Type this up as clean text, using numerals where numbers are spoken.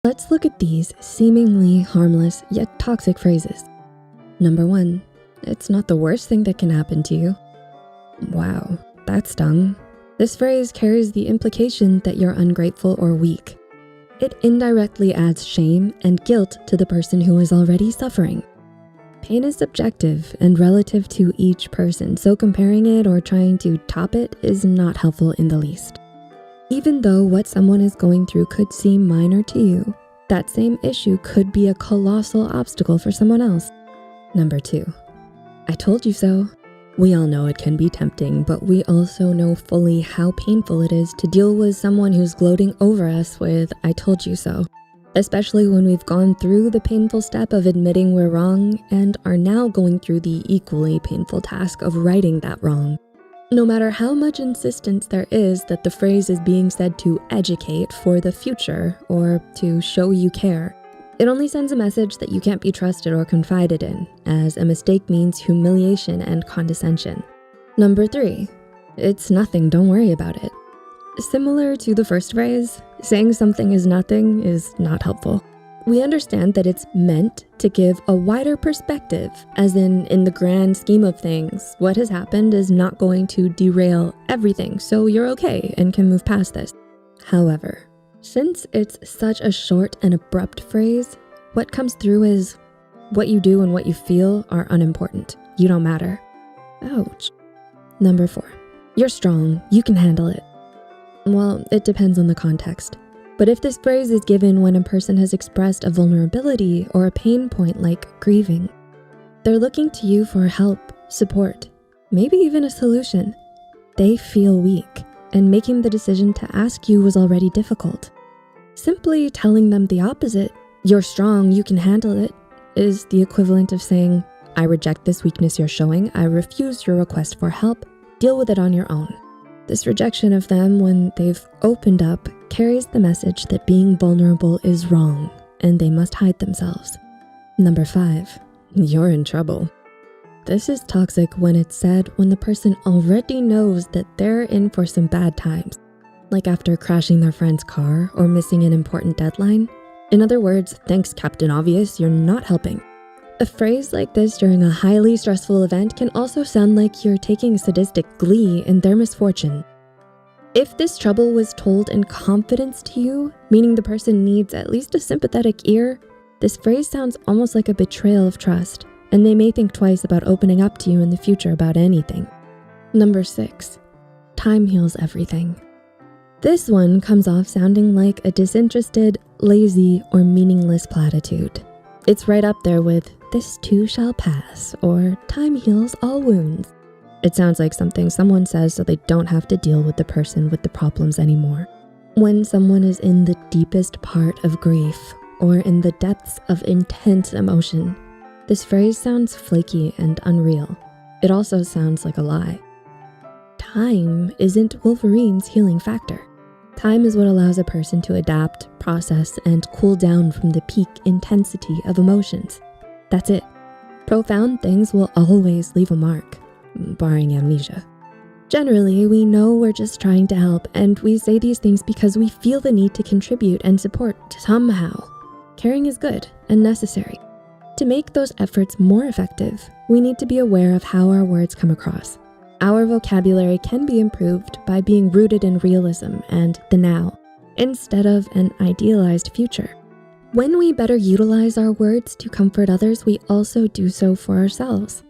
Let's look at these seemingly harmless yet toxic phrases. Number 1, it's not the worst thing that can happen to you. Wow, that stung. This phrase carries the implication that you're ungrateful or weak. It indirectly adds shame and guilt to the person who is already suffering. Pain is subjective and relative to each person, so comparing it or trying to top it is not helpful in the least. Even though what someone is going through could seem minor to you, that same issue could be a colossal obstacle for someone else. Number 2, I told you so. We all know it can be tempting, but we also know fully how painful it is to deal with someone who's gloating over us with, I told you so. Especially when we've gone through the painful step of admitting we're wrong and are now going through the equally painful task of righting that wrong. No matter how much insistence there is that the phrase is being said to educate for the future or to show you care, it only sends a message that you can't be trusted or confided in, as a mistake means humiliation and condescension. Number 3, it's nothing, don't worry about it. Similar to the first phrase, saying something is nothing is not helpful. We understand that it's meant to give a wider perspective, as in the grand scheme of things, what has happened is not going to derail everything, so you're okay and can move past this. However, since it's such a short and abrupt phrase, what comes through is what you do and what you feel are unimportant. You don't matter. Ouch. Number 4, you're strong, you can handle it. Well, it depends on the context. But if this phrase is given when a person has expressed a vulnerability or a pain point like grieving, they're looking to you for help, support, maybe even a solution. They feel weak, and making the decision to ask you was already difficult. Simply telling them the opposite, you're strong, you can handle it, is the equivalent of saying, I reject this weakness you're showing, I refuse your request for help, deal with it on your own. This rejection of them when they've opened up carries the message that being vulnerable is wrong and they must hide themselves. Number 5, you're in trouble. This is toxic when it's said when the person already knows that they're in for some bad times, like after crashing their friend's car or missing an important deadline. In other words, thanks Captain Obvious, you're not helping. A phrase like this during a highly stressful event can also sound like you're taking sadistic glee in their misfortune. If this trouble was told in confidence to you, meaning the person needs at least a sympathetic ear, this phrase sounds almost like a betrayal of trust, and they may think twice about opening up to you in the future about anything. Number 6, time heals everything. This one comes off sounding like a disinterested, lazy, or meaningless platitude. It's right up there with, this too shall pass, or time heals all wounds. It sounds like something someone says so they don't have to deal with the person with the problems anymore. When someone is in the deepest part of grief, or in the depths of intense emotion, this phrase sounds flaky and unreal. It also sounds like a lie. Time isn't Wolverine's healing factor. Time is what allows a person to adapt, process, and cool down from the peak intensity of emotions. That's it. Profound things will always leave a mark, barring amnesia. Generally, we know we're just trying to help, and we say these things because we feel the need to contribute and support somehow. Caring is good and necessary. To make those efforts more effective, we need to be aware of how our words come across. Our vocabulary can be improved by being rooted in realism and the now, instead of an idealized future. When we better utilize our words to comfort others, we also do so for ourselves.